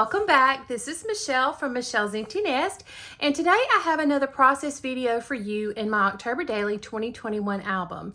welcome back. This is Michelle from Michelle's Empty Nest, and today I have another process video for you in my October Daily 2021 album.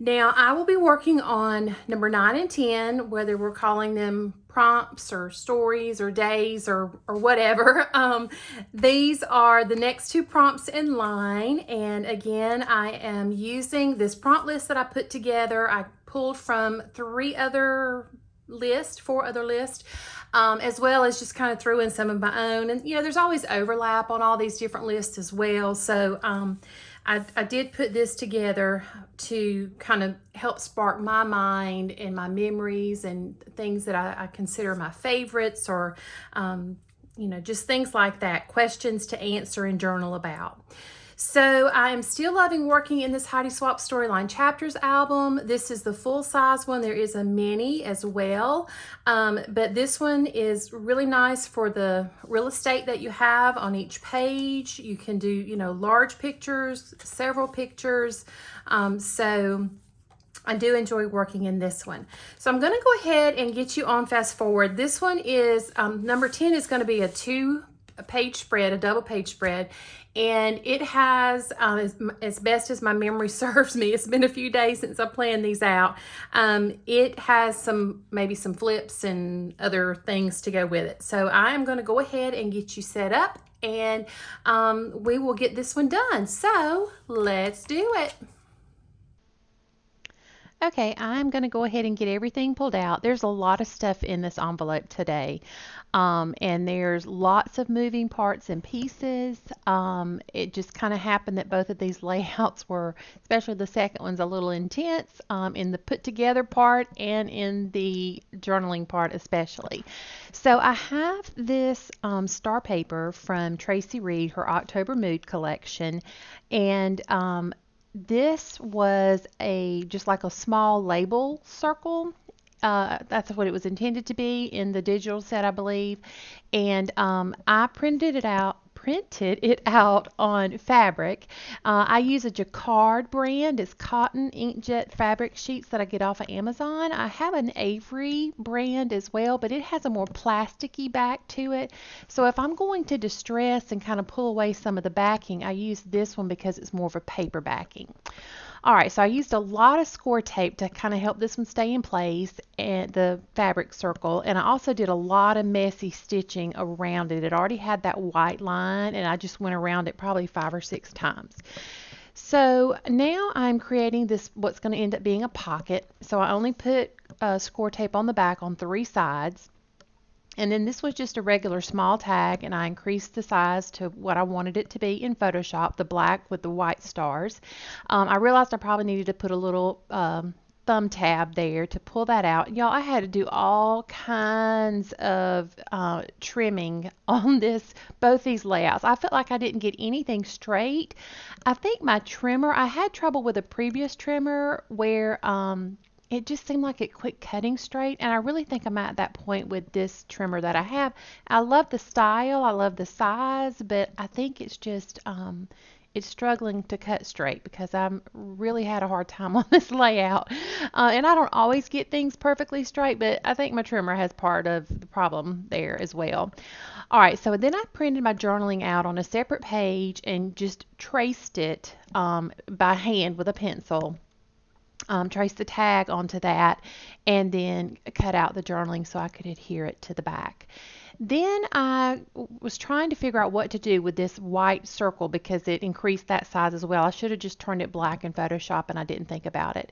Now, I will be working on number 9 and 10, whether we're calling them prompts or stories or days or whatever. These are the next two prompts in line, and again, I am using this prompt list that I put together. I pulled from four other lists, as well as just kind of threw in some of my own. And, there's always overlap on all these different lists as well. So I did put this together to kind of help spark my mind and my memories and things that I consider my favorites, or, just things like that, questions to answer and journal about. So I am still loving working in this Heidi Swapp Storyline Chapters album. This is the full-size one. There is a mini as well, but this one is really nice for the real estate that you have on each page. You can do, large pictures, several pictures, so I do enjoy working in this one. So I'm going to go ahead and get you on fast forward. This one is, number 10 is going to be a two-page spread, a double-page spread. And it has, as best as my memory serves me, it's been a few days since I planned these out. It has maybe some flips and other things to go with it. So I am going to go ahead and get you set up, and we will get this one done. So let's do it. Okay, I'm going to go ahead and get everything pulled out. There's a lot of stuff in this envelope today, and there's lots of moving parts and pieces. It just kind of happened that both of these layouts were, especially the second one's, a little intense in the put together part and in the journaling part especially. So I have this star paper from Tracy Reed, her October Mood collection, and this was just like a small label circle. That's what it was intended to be in the digital set, I believe. And I printed it out on fabric. I use a Jacquard brand. It's cotton inkjet fabric sheets that I get off of Amazon. I have an Avery brand as well, but it has a more plasticky back to it. So if I'm going to distress and kind of pull away some of the backing, I use this one because it's more of a paper backing. All right, so I used a lot of score tape to kind of help this one stay in place, and the fabric circle, and I also did a lot of messy stitching around it. It already had that white line, and I just went around it probably 5 or 6 times. So now I'm creating this, what's going to end up being a pocket. So I only put score tape on the back on 3 sides. And then this was just a regular small tag, and I increased the size to what I wanted it to be in Photoshop, the black with the white stars. I realized I probably needed to put a little thumb tab there to pull that out. Y'all, I had to do all kinds of trimming on both these layouts. I felt like I didn't get anything straight. I think my trimmer, I had trouble with a previous trimmer where it just seemed like it quit cutting straight, and I really think I'm at that point with this trimmer that I have. I love the style, I love the size, but I think it's just it's struggling to cut straight because I'm really had a hard time on this layout, and I don't always get things perfectly straight, but I think my trimmer has part of the problem there as well. All right, so then I printed my journaling out on a separate page and just traced it by hand with a pencil. Trace the tag onto that, and then cut out the journaling so I could adhere it to the back. Then I was trying to figure out what to do with this white circle because it increased that size as well. I should have just turned it black in Photoshop, and I didn't think about it.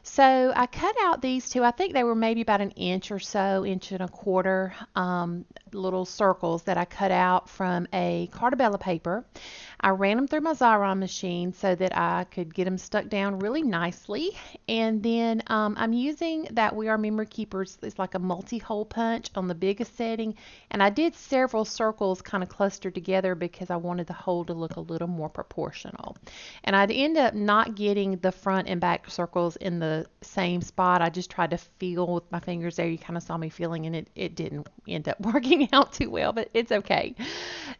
So I cut out these two. I think they were maybe about 1 inch or so, 1.25 inch, little circles that I cut out from a Cartabella paper. I ran them through my Xyron machine so that I could get them stuck down really nicely. And then I'm using that We Are Memory Keepers. It's like a multi-hole punch on the biggest setting. And I did several circles kind of clustered together because I wanted the hole to look a little more proportional. And I'd end up not getting the front and back circles in the same spot. I just tried to feel with my fingers there. You kind of saw me feeling, and it didn't end up working out too well, but it's okay.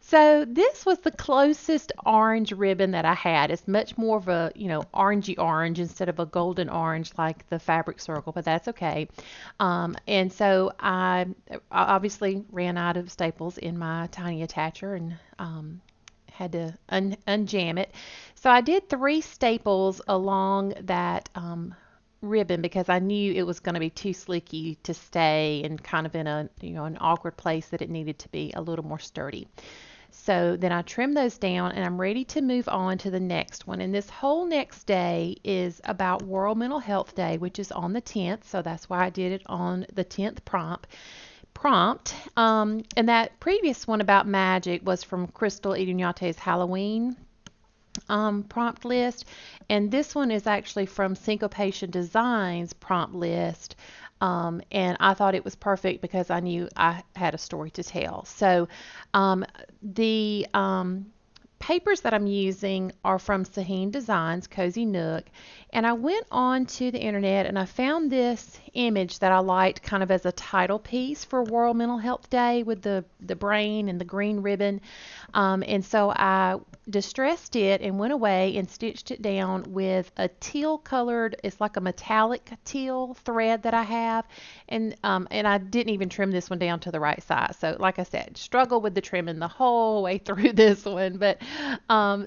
So this was the closest orange ribbon that I had. It's much more of a, orangey orange instead of a golden orange like the fabric circle, but that's okay. And so I obviously ran out of staples in my tiny attacher and had to unjam it. So I did 3 staples along that ribbon because I knew it was going to be too slicky to stay and kind of in a, an awkward place that it needed to be a little more sturdy. So then I trim those down and I'm ready to move on to the next one. And this whole next day is about World Mental Health Day, which is on the 10th. So that's why I did it on the 10th prompt. And that previous one about magic was from Crystal Idunyate's Halloween prompt list. And this one is actually from Syncopation Designs prompt list. And I thought it was perfect because I knew I had a story to tell. So the papers that I'm using are from Saheen Designs Cozy Nook, and I went on to the internet and I found this image that I liked kind of as a title piece for World Mental Health Day with the brain and the green ribbon, and so I distressed it and went away and stitched it down with a teal colored, it's like a metallic teal thread that I have, and I didn't even trim this one down to the right size. So like I said, struggled with the trimming the whole way through this one, but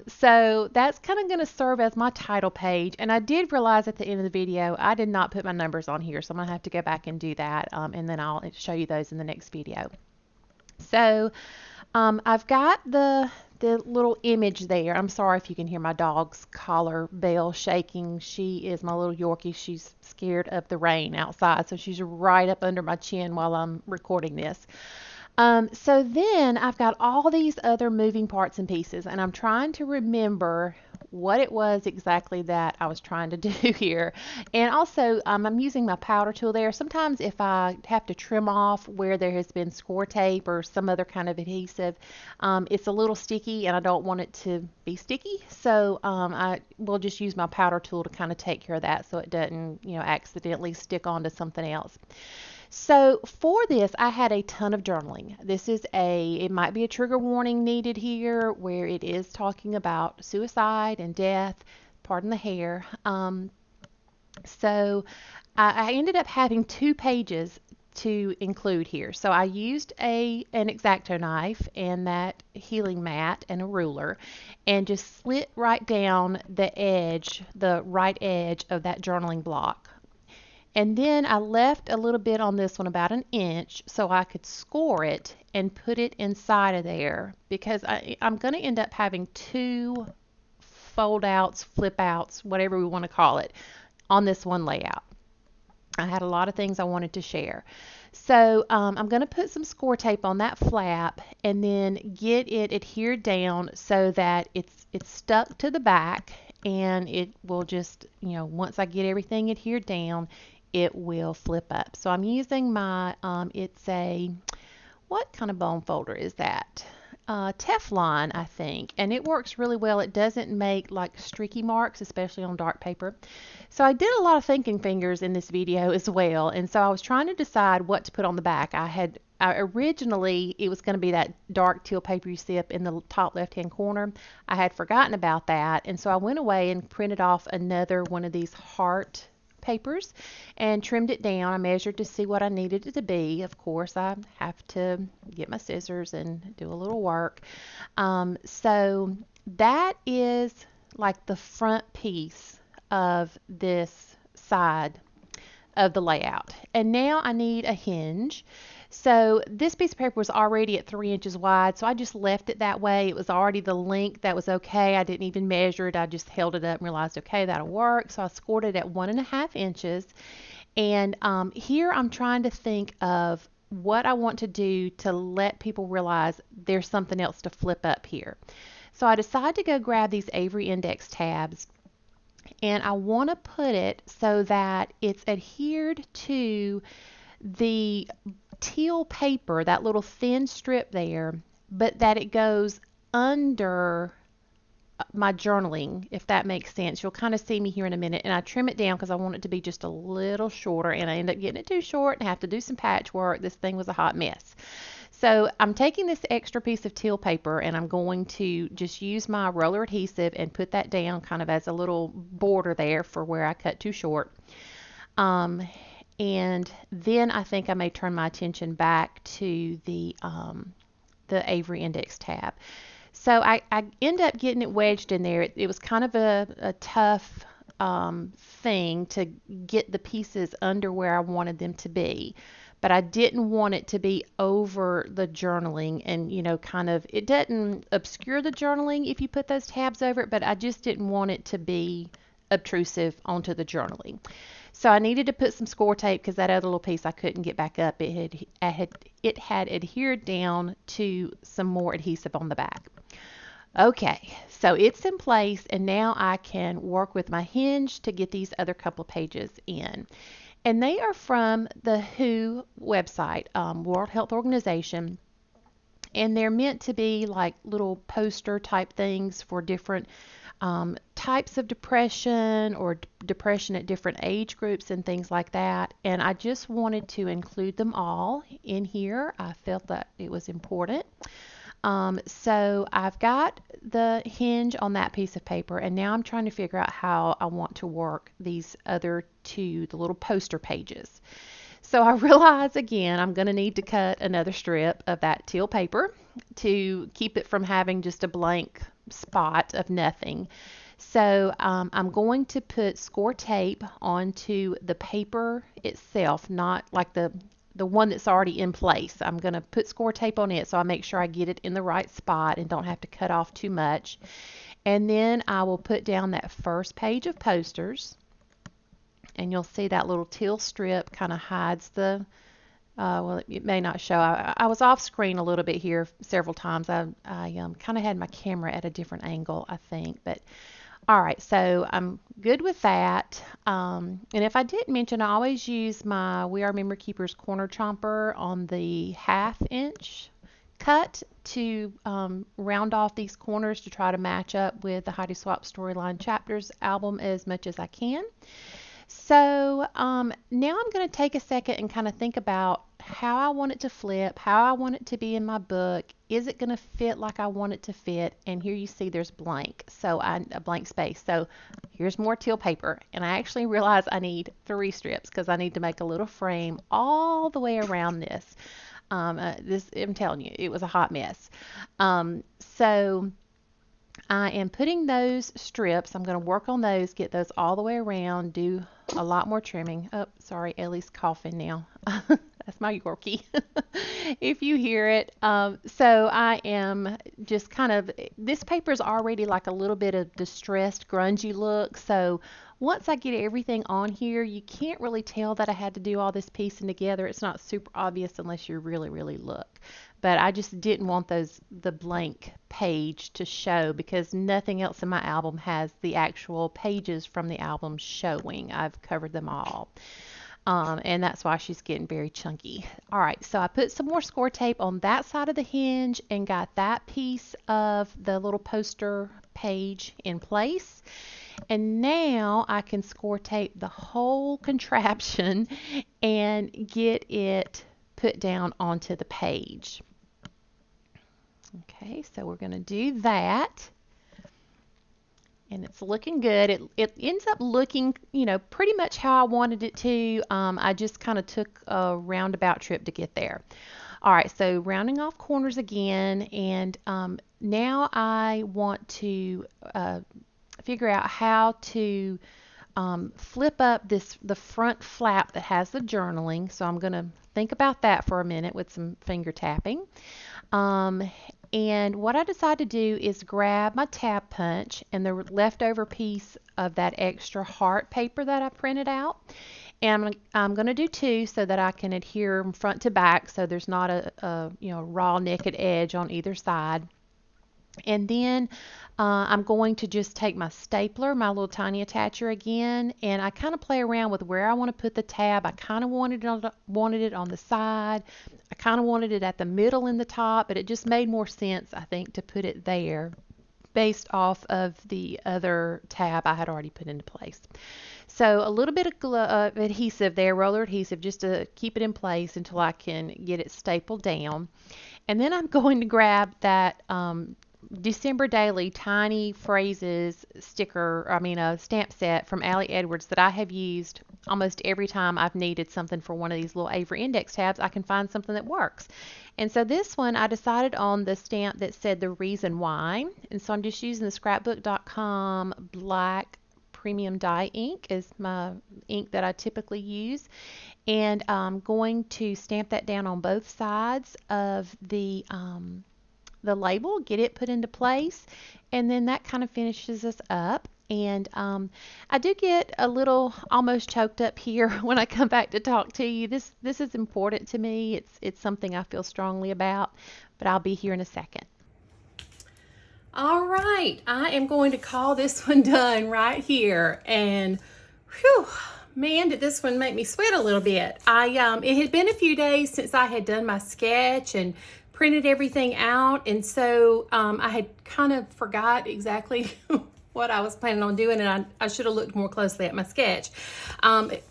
so that's kind of going to serve as my title page. And I did realize at the end of the video I did not put my numbers on here, so I'm going to have to go back and do that, and then I'll show you those in the next video. So I've got the little image there. I'm sorry if you can hear my dog's collar bell shaking. She is my little Yorkie. She's scared of the rain outside, so she's right up under my chin while I'm recording this. So then I've got all these other moving parts and pieces, and I'm trying to remember what it was exactly that I was trying to do here. And also, I'm using my powder tool there. Sometimes if I have to trim off where there has been score tape or some other kind of adhesive, it's a little sticky and I don't want it to be sticky. So I will just use my powder tool to kind of take care of that so it doesn't, accidentally stick onto something else. So for this, I had a ton of journaling. It might be a trigger warning needed here where it is talking about suicide and death, pardon the hair. So I ended up having 2 pages to include here. So I used an X-Acto knife and that healing mat and a ruler and just slit right down the right edge of that journaling block. And then I left a little bit on this one, about 1 inch, so I could score it and put it inside of there because I'm going to end up having 2 fold outs, flip outs, whatever we want to call it, on this one layout. I had a lot of things I wanted to share. So I'm going to put some score tape on that flap and then get it adhered down so that it's stuck to the back, and it will just, once I get everything adhered down, it will flip up. So I'm using my, what kind of bone folder is that? Teflon, I think, and it works really well. It doesn't make like streaky marks, especially on dark paper. So I did a lot of thinking fingers in this video as well, and so I was trying to decide what to put on the back. Originally, it was going to be that dark teal paper you see up in the top left-hand corner. I had forgotten about that, and so I went away and printed off another one of these heart papers and trimmed it down. I measured to see what I needed it to be. Of course, I have to get my scissors and do a little work. So that is like the front piece of this side of the layout. And now I need a hinge. So this piece of paper was already at 3 inches wide, so I just left it that way. It was already the length that was okay. I didn't even measure it. I just held it up and realized, okay, that'll work. So I scored it at 1.5 inches. And here I'm trying to think of what I want to do to let people realize there's something else to flip up here. So I decided to go grab these Avery Index tabs, and I want to put it so that it's adhered to the teal paper, that little thin strip there, but that it goes under my journaling, if that makes sense. You'll kind of see me here in a minute, and I trim it down because I want it to be just a little shorter, and I end up getting it too short and have to do some patchwork. This thing was a hot mess. So I'm taking this extra piece of teal paper and I'm going to just use my roller adhesive and put that down kind of as a little border there for where I cut too short. Um, and then I think I may turn my attention back to the Avery Index tab. So I end up getting it wedged in there. It was kind of a tough thing to get the pieces under where I wanted them to be. But I didn't want it to be over the journaling and, kind of, it doesn't obscure the journaling if you put those tabs over it, but I just didn't want it to be obtrusive onto the journaling. So I needed to put some score tape because that other little piece I couldn't get back up. It had adhered down to some more adhesive on the back. Okay, so it's in place and now I can work with my hinge to get these other couple of pages in. And they are from the WHO website, World Health Organization. And they're meant to be like little poster type things for different types of depression or depression at different age groups and things like that. And I just wanted to include them all in here. I felt that it was important. So I've got the hinge on that piece of paper, and now I'm trying to figure out how I want to work these other two, the little poster pages. So I realize again I'm going to need to cut another strip of that teal paper to keep it from having just a blank spot of nothing. So I'm going to put score tape onto the paper itself, not like the one that's already in place. I'm going to put score tape on it so I make sure I get it in the right spot and don't have to cut off too much. And then I will put down that first page of posters. And you'll see that little teal strip kind of hides the, well, it may not show. I was off screen a little bit here several times. I kind of had my camera at a different angle, I think. But all right, so I'm good with that. And if I didn't mention, I always use my We Are Memory Keepers corner chomper on the 1/2 inch cut to round off these corners to try to match up with the Heidi Swap Storyline Chapters album as much as I can. So now I'm going to take a second and kind of think about how I want it to flip, how I want it to be in my book. Is it going to fit like I want it to fit? And here you see there's blank, so a blank space. So here's more teal paper, and I actually realize I need 3 strips because I need to make a little frame all the way around this. I'm telling you, it was a hot mess. So I am putting those strips, I'm going to work on those, get those all the way around, do a lot more trimming. Oh, sorry, Ellie's coughing now. That's my Yorkie. If you hear it. So I am just kind of, this paper is already like a little bit of distressed, grungy look. So once I get everything on here, you can't really tell that I had to do all this piecing together. It's not super obvious unless you really, really look. But I just didn't want the blank page to show because nothing else in my album has the actual pages from the album showing. I've covered them all. And that's why she's getting very chunky. All right, so I put some more score tape on that side of the hinge and got that piece of the little poster page in place. And now I can score tape the whole contraption and get it put down onto the page. Okay, so we're going to do that. And it's looking good. It ends up looking, pretty much how I wanted it to. I just kind of took a roundabout trip to get there. All right, so rounding off corners again, and now I want to figure out how to flip up the front flap that has the journaling. So I'm going to think about that for a minute with some finger tapping. And what I decided to do is grab my tab punch and the leftover piece of that extra heart paper that I printed out. And I'm going to do 2 so that I can adhere from front to back so there's not a raw naked edge on either side. And then I'm going to just take my stapler, my little tiny attacher again, and I kind of play around with where I want to put the tab. I kind of wanted it on the side. I kind of wanted it at the middle in the top, but it just made more sense, I think, to put it there. based off of the other tab I had already put into place. So a little bit of adhesive there, roller adhesive, just to keep it in place until I can get it stapled down. And then I'm going to grab that December Daily Tiny Phrases stamp set from Allie Edwards that I have used almost every time I've needed something for one of these little Avery index tabs. I can find something that works. And so this one, I decided on the stamp that said the reason why. And so I'm just using the scrapbook.com black premium dye ink is my ink that I typically use. And I'm going to stamp that down on both sides of the label, get it put into place, and then that kind of finishes us up. And I do get a little almost choked up here when I come back to talk to you. This is important to me. It's something I feel strongly about, but I'll be here in a second. All right, I am going to call this one done right here. And whew, man, did this one make me sweat a little bit. It had been a few days since I had done my sketch and printed everything out, and so I had kind of forgot exactly what I was planning on doing, and I should have looked more closely at my sketch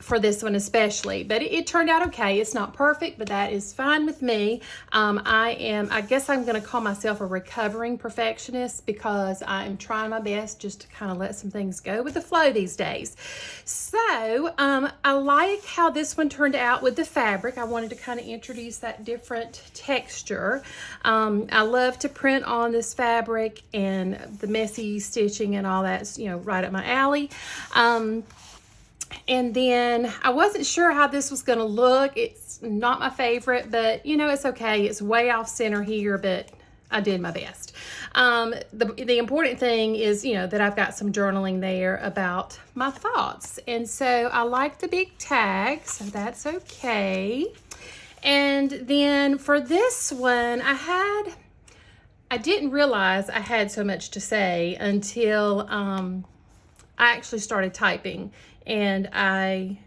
for this one especially. But it turned out okay. It's not perfect, but that is fine with me. I guess I'm going to call myself a recovering perfectionist because I am trying my best just to kind of let some things go with the flow these days. So I like how this one turned out with the fabric. I wanted to kind of introduce that different texture. I love to print on this fabric, and the messy stitching and all that's, right up my alley. And then I wasn't sure how this was going to look. It's not my favorite, but it's okay. It's way off center here, but I did my best. The important thing is, that I've got some journaling there about my thoughts. And so I like the big tag, so that's okay. And then for this one, I didn't realize I had so much to say until I actually started typing, and I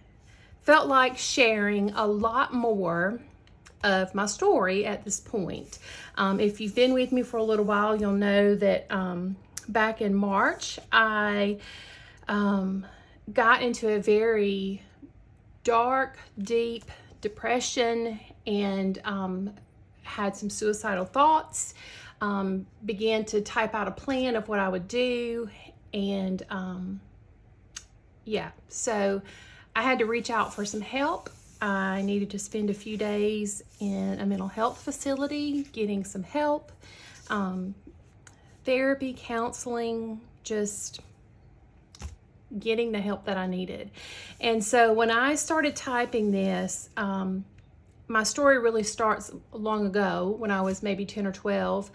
felt like sharing a lot more of my story at this point. If you've been with me for a little while, you'll know that back in March, I got into a very dark, deep depression and had some suicidal thoughts. Began to type out a plan of what I would do, and so I had to reach out for some help. I needed to spend a few days in a mental health facility getting some help, therapy, counseling, just getting the help that I needed. And so when I started typing this, my story really starts long ago when I was maybe 10 or 12,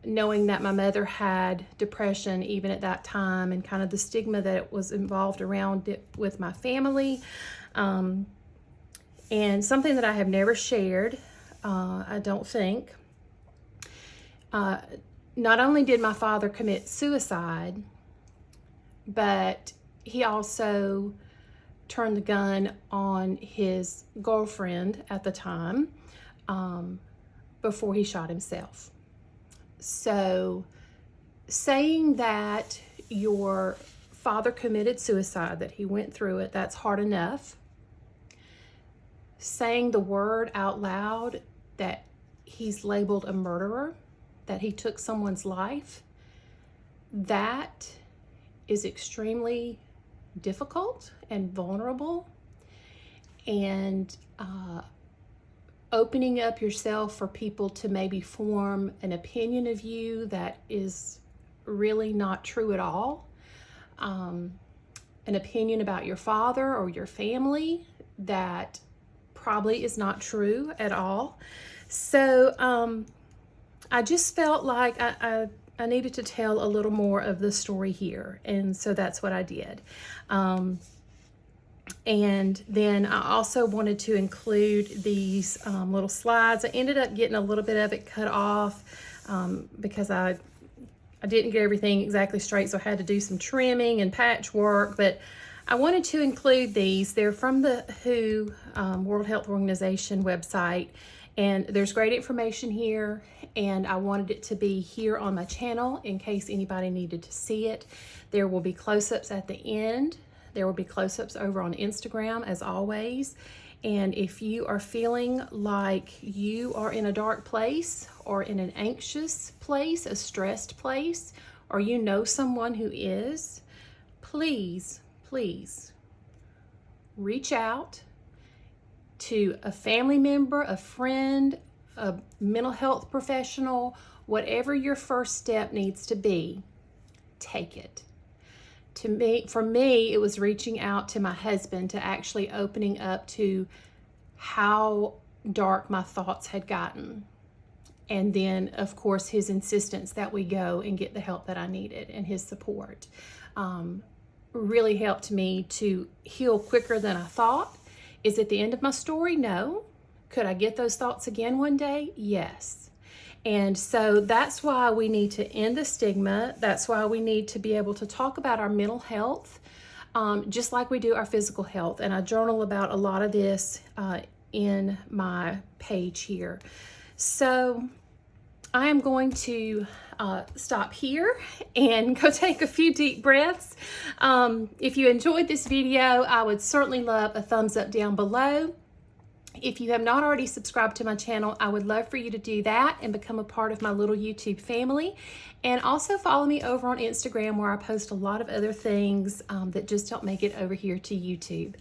knowing that my mother had depression even at that time, and kind of the stigma that was involved around it with my family. And something that I have never shared, I don't think. Not only did my father commit suicide, but he also turned the gun on his girlfriend at the time, before he shot himself. So saying that your father committed suicide, that he went through it, that's hard enough. Saying the word out loud that he's labeled a murderer, that he took someone's life, that is extremely difficult and vulnerable, and opening up yourself for people to maybe form an opinion of you that is really not true at all, an opinion about your father or your family that probably is not true at all. So I just felt like I needed to tell a little more of the story here, and so that's what I did. And then I also wanted to include these little slides. I ended up getting a little bit of it cut off because I didn't get everything exactly straight, so I had to do some trimming and patchwork, but I wanted to include these. They're from the WHO, World Health Organization website, and there's great information here, and I wanted it to be here on my channel in case anybody needed to see it. There will be close-ups at the end. There will be close-ups over on Instagram as always. And if you are feeling like you are in a dark place or in an anxious place, a stressed place, or you know someone who is, please, please reach out to a family member, a friend, a mental health professional, whatever your first step needs to be, take it. For me, it was reaching out to my husband, to actually opening up to how dark my thoughts had gotten. And then, of course, his insistence that we go and get the help that I needed, and his support really helped me to heal quicker than I thought. Is it the end of my story? No. Could I get those thoughts again one day? Yes. And so that's why we need to end the stigma. That's why we need to be able to talk about our mental health, just like we do our physical health. And I journal about a lot of this in my page here. So I am going to stop here and go take a few deep breaths. If you enjoyed this video, I would certainly love a thumbs up down below. If you have not already subscribed to my channel, I would love for you to do that and become a part of my little YouTube family. And also follow me over on Instagram, where I post a lot of other things that just don't make it over here to YouTube.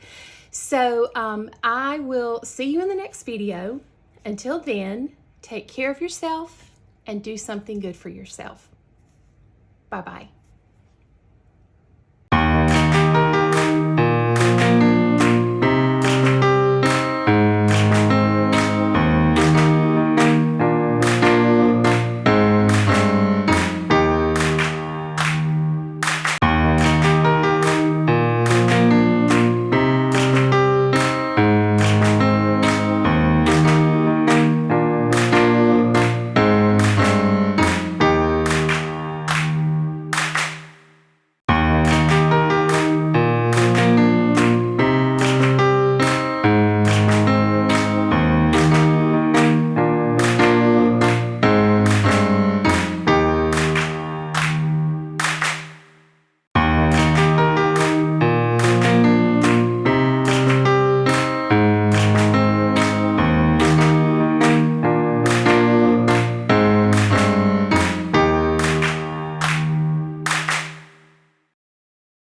So I will see you in the next video. Until then, take care of yourself and do something good for yourself. Bye-bye.